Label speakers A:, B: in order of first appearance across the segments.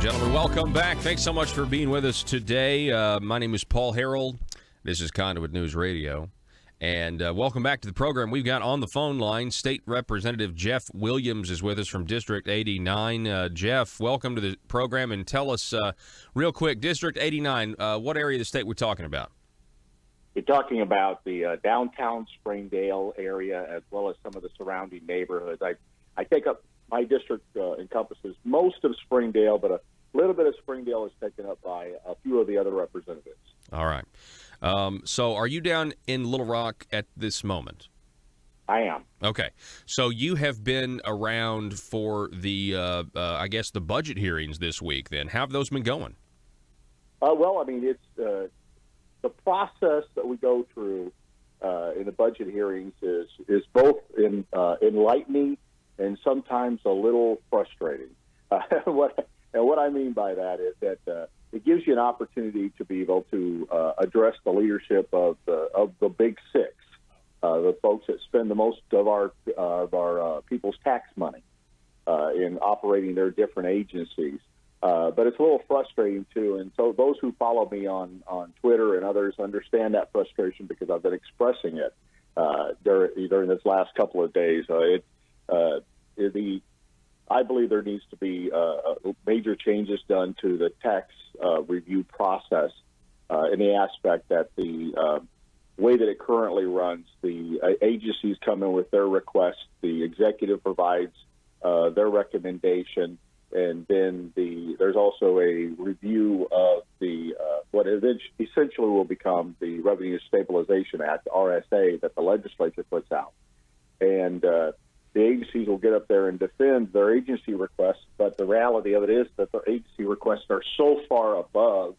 A: and gentlemen, welcome back. Thanks so much for being with us today. My name is Paul Harrell. This is Conduit News Radio. And welcome back to the program. We've got on the phone line State Representative Jeff Williams is with us from District 89. Jeff, welcome to the program, and tell us real quick, District 89, what area of the state we're talking about?
B: You're talking about the downtown Springdale area as well as some of the surrounding neighborhoods. I take up my district encompasses most of Springdale, but a little bit of Springdale is taken up by a few of the other representatives. All
A: right. So are you down in Little Rock at this moment?
B: I am.
A: Okay. So you have been around for the, I guess, the budget hearings this week then. How have those been going?
B: Well, I mean, it's the process that we go through in the budget hearings is both enlightening and sometimes a little frustrating. What I mean by that is that it gives you an opportunity to be able to address the leadership of the big six, the folks that spend the most of our people's tax money in operating their different agencies. But it's a little frustrating too, and so those who follow me on Twitter and others understand that frustration because I've been expressing it during this last couple of days. I believe there needs to be major changes done to the tax review process in the aspect that the way that it currently runs, the agencies come in with their requests, the executive provides their recommendation, and then there's also a review of the what essentially will become the Revenue Stabilization Act, RSA, that the legislature puts out. And the agencies will get up there and defend their agency requests, but the reality of it is that their agency requests are so far above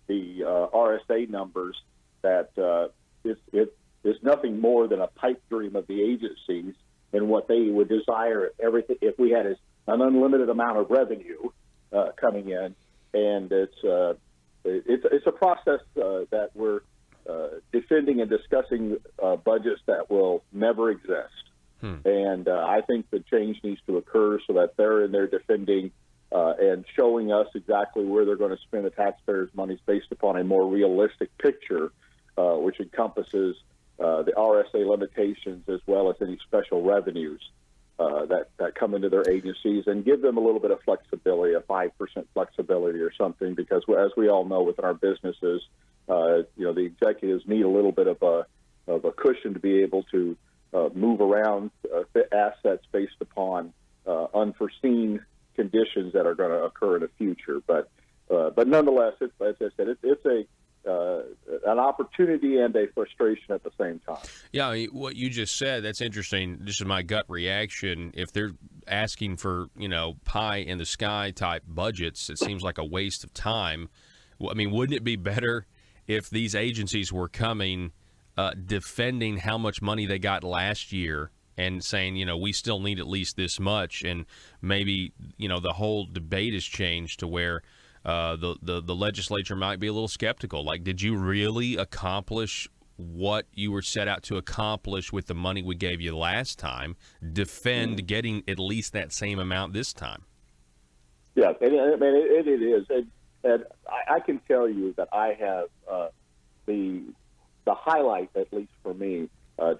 B: the RSA numbers that it's nothing more than a pipe dream of the agencies and what they would desire if we had an unlimited amount of revenue coming in. And it's a process that we're defending and discussing budgets that will never exist. And I think the change needs to occur so that they're in there defending and showing us exactly where they're going to spend the taxpayers' money based upon a more realistic picture, which encompasses the RSA limitations as well as any special revenues that come into their agencies, and give them a little bit of flexibility, a 5% flexibility or something, because as we all know within our businesses, the executives need a little bit of a cushion to be able to move around assets based upon unforeseen conditions that are going to occur in the future. But nonetheless, as I said, it's an opportunity and a frustration at the same time.
A: Yeah, I mean, what you just said, that's interesting. This is my gut reaction. If they're asking for, pie in the sky type budgets, it seems like a waste of time. I mean, wouldn't it be better if these agencies were coming defending how much money they got last year and saying, we still need at least this much, and maybe, the whole debate has changed to where the legislature might be a little skeptical. Like, did you really accomplish what you were set out to accomplish with the money we gave you last time? Defend getting at least that same amount this time.
B: Yeah, it is. And I can tell you that I have the highlight, at least for me,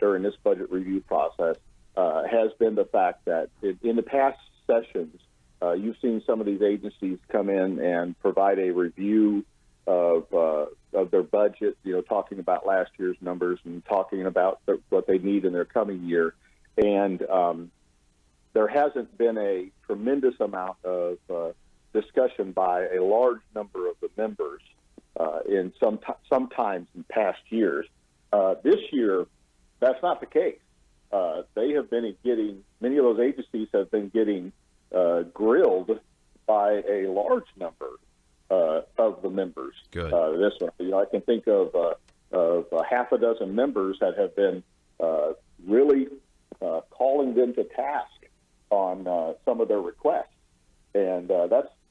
B: during this budget review process has been the fact that in the past sessions, you've seen some of these agencies come in and provide a review of their budget, talking about last year's numbers and talking about what they need in their coming year. And there hasn't been a tremendous amount of discussion by a large number of the members in sometimes in past years. This year, that's not the case. They have been many of those agencies have been getting grilled by a large number of the members.
A: Good.
B: This one, I can think of a half a dozen members that have been really calling them to task on some of their requests, and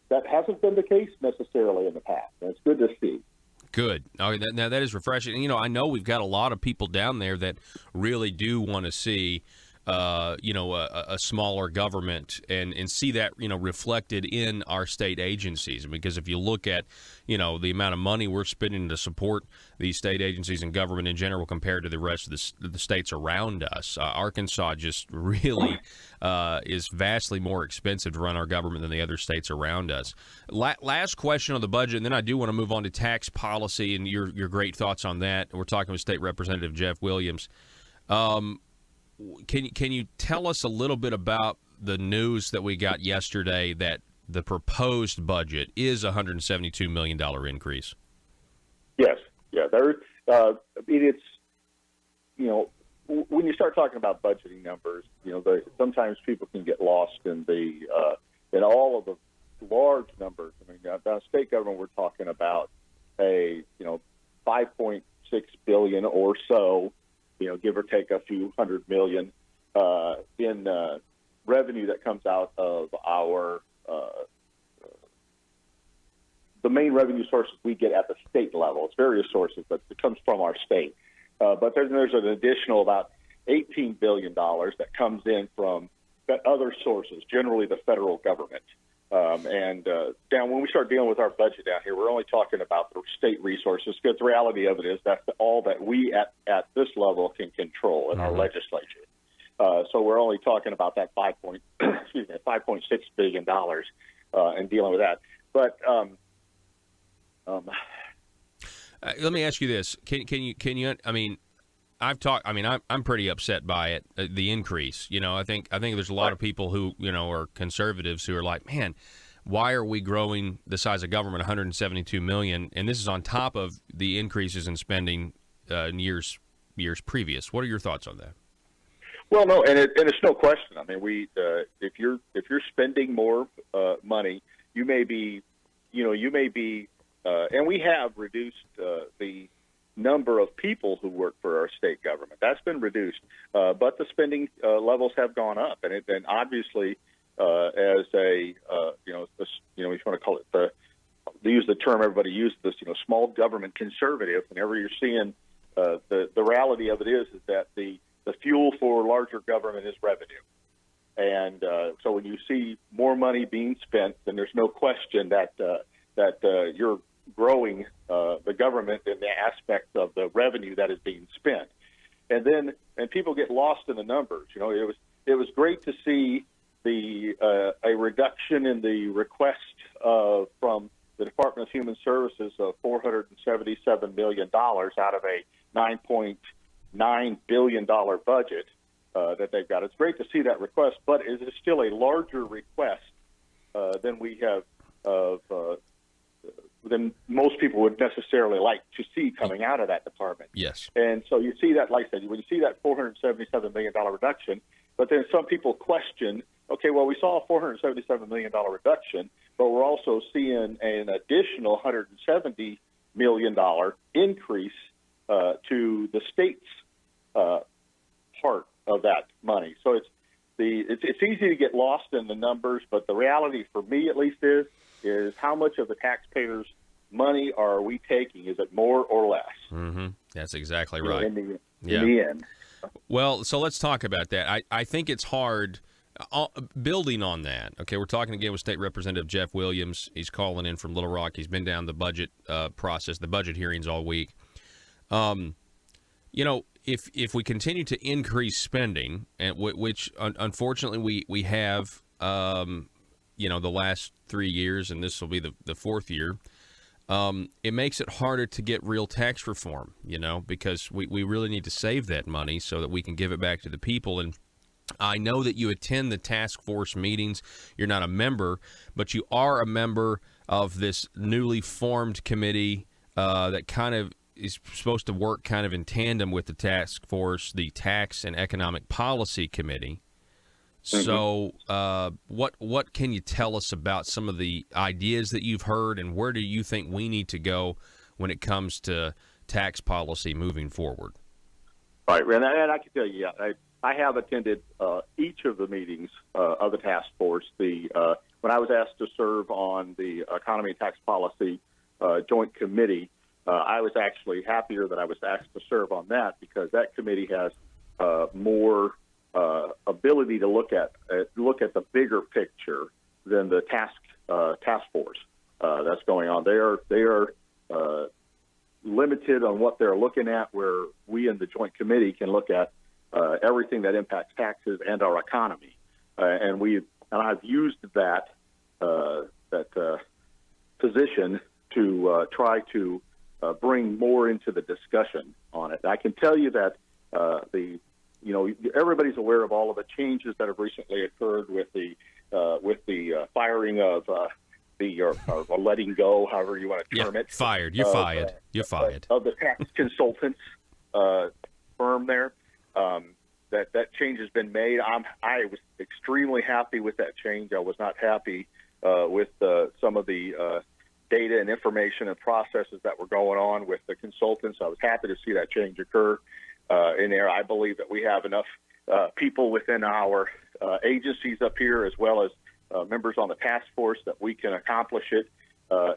B: that hasn't been the case necessarily in the past, and it's good to see.
A: Good. That is refreshing. I know we've got a lot of people down there that really do want to see a smaller government and see that, reflected in our state agencies. Because if you look at, the amount of money we're spending to support these state agencies and government in general compared to the rest of the states around us, Arkansas just really is vastly more expensive to run our government than the other states around us. Last question on the budget, and then I do want to move on to tax policy and your great thoughts on that. We're talking with State Representative Jeff Williams. Can you tell us a little bit about the news that we got yesterday that the proposed budget is a $172 million increase?
B: Yes. Yeah. It's, when you start talking about budgeting numbers, sometimes people can get lost in in all of the large numbers. I mean, now state government, we're talking about $5.6 billion or so, give or take a few $100 million in revenue that comes out of our the main revenue sources we get at the state level. It's various sources, but it comes from our state. But there's an additional about $18 billion that comes in from other sources, generally the federal government. Down when we start dealing with our budget down here, we're only talking about the state resources, because the reality of it is that's all that we at this level can control in our legislature. So we're only talking about that $5.6 billion and dealing with that. But
A: let me ask you this: Can you? I mean, I'm pretty upset by it. The increase. I think there's a lot of people who are conservatives who are like, man, why are we growing the size of government 172 million? And this is on top of the increases in spending in years previous. What are your thoughts on that?
B: Well, no, and it's no question. I mean, if you're spending more money, you may be, and we have reduced the number of people who work for our state government. That's been reduced, but the spending levels have gone up, and obviously, as a if you want to call it they use the term everybody uses this, small government conservative. Whenever you're seeing the reality of it is that the fuel for larger government is revenue, and so when you see more money being spent, then there's no question that you're growing the government in the aspect of the revenue that is being spent, and people get lost in the numbers. It was great to see a reduction in the request from the Department of Human Services of $477 million out of a $9.9 billion budget that they've got. It's great to see that request, but it is still a larger request than we have than most people would necessarily like to see coming out of that department.
A: Yes. And
B: so you see that, like I said, when you see that $477 million reduction, but then some people question, okay, well, we saw a $477 million reduction, but we're also seeing an additional $170 million increase to the state's part of that money. So it's easy to get lost in the numbers, but the reality for me at least is how much of the taxpayers' money are we taking? Is it more or less?
A: Mm-hmm. That's exactly right.
B: In the end.
A: Well, so let's talk about that. I think it's hard. Building on that, okay, we're talking again with State Representative Jeff Williams. He's calling in from Little Rock. He's been down the budget process, the budget hearings all week. If we continue to increase spending, and which unfortunately we have, the last 3 years, and this will be the fourth year, it makes it harder to get real tax reform, because we really need to save that money so that we can give it back to the people. And I know that you attend the task force meetings. You're not a member, but you are a member of this newly formed committee that kind of is supposed to work kind of in tandem with the task force, the Tax and Economic Policy Committee. So what can you tell us about some of the ideas that you've heard, and where do you think we need to go when it comes to tax policy moving forward?
B: Right, and I can tell you, I have attended each of the meetings of the task force. When I was asked to serve on the Economy and Tax Policy Joint Committee, I was actually happier that I was asked to serve on that, because that committee has more ability to look at the bigger picture than the task force that's going on. They are limited on what they're looking at, where we in the Joint Committee can look at everything that impacts taxes and our economy. And I've used that position to try to bring more into the discussion on it. I can tell you that everybody's aware of all of the changes that have recently occurred with the firing of or letting go, however you want to term it.
A: Fired. You're fired. You're fired.
B: Of the tax consultants firm there. That change has been made. I was extremely happy with that change. I was not happy with some of the data and information and processes that were going on with the consultants. I was happy to see that change occur in there. I believe that we have enough people within our agencies up here, as well as members on the task force, that we can accomplish it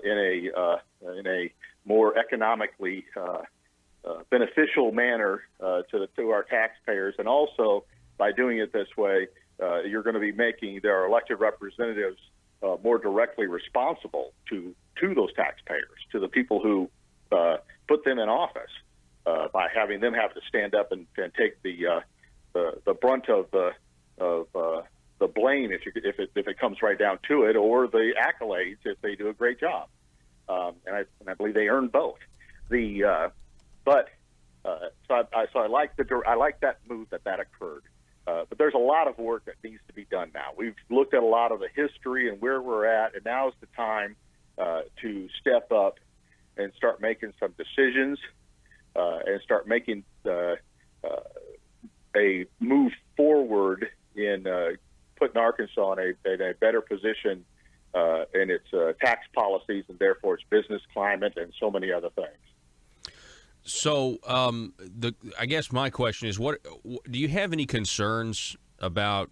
B: in a more economically beneficial manner to our taxpayers. And also, by doing it this way, you're going to be making their elected representatives more directly responsible to those taxpayers, to the people who put them in office, by having them have to stand up and take the brunt of the blame if it comes right down to it, or the accolades if they do a great job. And I believe they earn both. So I like that move that occurred. But there's a lot of work that needs to be done now. We've looked at a lot of the history and where we're at, and now is the time to step up and start making some decisions and start making a move forward in putting Arkansas in a better position in its tax policies, and therefore its business climate and so many other things.
A: So, I guess my question is, what do you have any concerns about,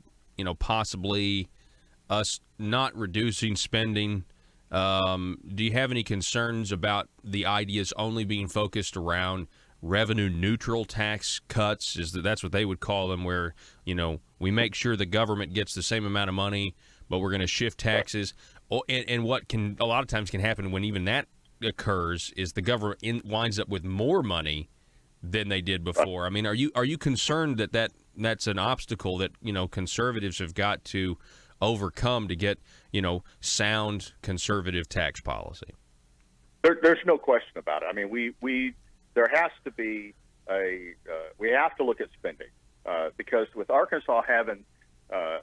A: possibly us not reducing spending? Do you have any concerns about the ideas only being focused around revenue neutral tax cuts? That's what they would call them, where, we make sure the government gets the same amount of money, but we're going to shift taxes. And what can a lot of times can happen when even that occurs is the government winds up with more money than they did before. I mean, are you concerned that's an obstacle that conservatives have got to overcome to get sound conservative tax policy?
B: There's no question about it. I mean, there has to be we have to look at spending because with Arkansas having the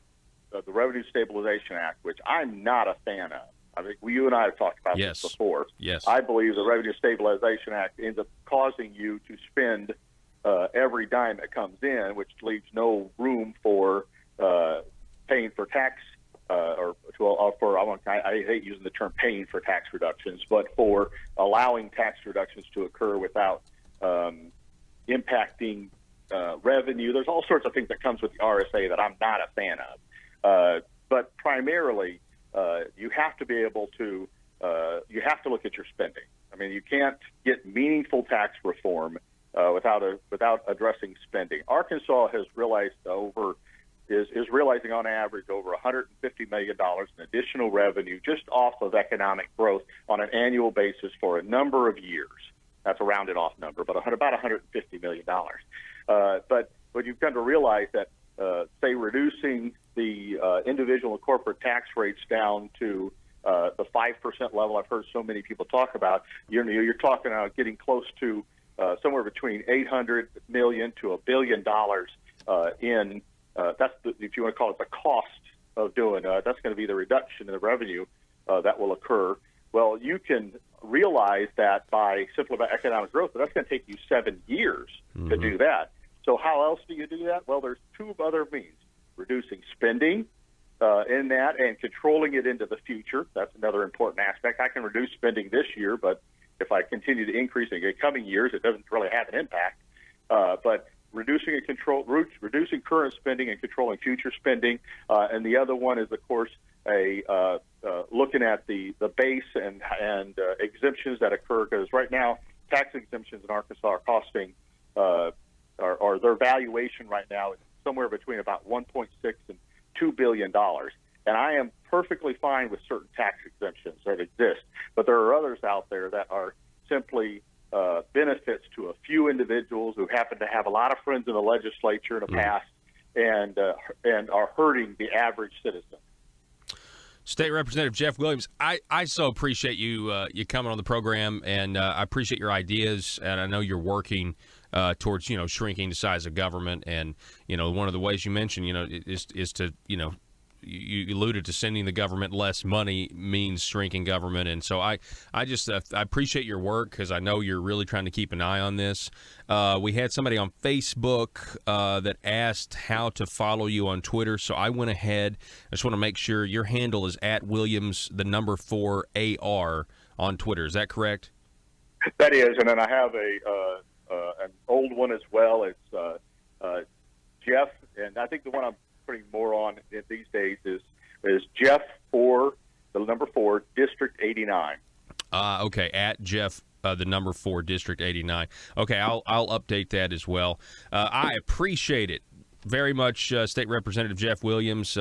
B: Revenue Stabilization Act, which I'm not a fan of. I mean, you and I have talked about this before.
A: Yes.
B: I believe the Revenue Stabilization Act ends up causing you to spend every dime that comes in, which leaves no room for paying for tax I hate using the term paying for tax reductions, but for allowing tax reductions to occur without impacting revenue. There's all sorts of things that comes with the RSA that I'm not a fan of. But primarily, you have to be able to you have to look at your spending. I mean, you can't get meaningful tax reform without addressing spending. Arkansas has realized is realizing on average over $150 million in additional revenue just off of economic growth on an annual basis for a number of years. That's a rounded off number, but about $150 million. But you've come to realize that, say, reducing the individual and corporate tax rates down to the 5% level I've heard so many people talk about, you're talking about getting close to somewhere between $800 million to $1 billion in that's if you want to call it the cost of doing that's going to be the reduction in the revenue that will occur. Well, you can realize that by simply by economic growth, that's going to take you 7 years to do that. So how else do you do that? Well, there's two other means: reducing spending in that and controlling it into the future. That's another important aspect. I can reduce spending this year, but if I continue to increase in the coming years, it doesn't really have an impact. But reducing current spending and controlling future spending, and the other one is, of course, looking at the base and exemptions that occur, because right now tax exemptions in Arkansas are costing, or their valuation right now is somewhere between about 1.6 and $2 billion. And I am perfectly fine with certain tax exemptions that exist, but there are others out there that are simply benefits to a few individuals who happen to have a lot of friends in the legislature in the past and are hurting the average citizen.
A: State Representative Jeff Williams, I so appreciate you coming on the program, and I appreciate your ideas, and I know you're working towards shrinking the size of government, and one of the ways you mentioned is to you alluded to sending the government less money means shrinking government, and so I appreciate your work because I know you're really trying to keep an eye on this. We had somebody on Facebook that asked how to follow you on Twitter, so I went ahead. I just want to make sure your handle is @Williams4AR on Twitter. Is that correct?
B: That is, and then I have an old one as well. It's Jeff, and I think the one I'm putting more on these days is Jeff 4, the number 4, District 89.
A: Okay, at Jeff, the number 4, District 89. Okay, I'll update that as well. I appreciate it very much, State Representative Jeff Williams.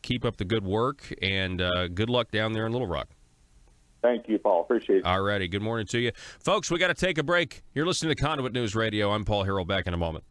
A: Keep up the good work, and good luck down there in Little Rock.
B: Thank you, Paul. Appreciate it.
A: All righty. Good morning to you. Folks, we got to take a break. You're listening to Conduit News Radio. I'm Paul Harrell. Back in a moment.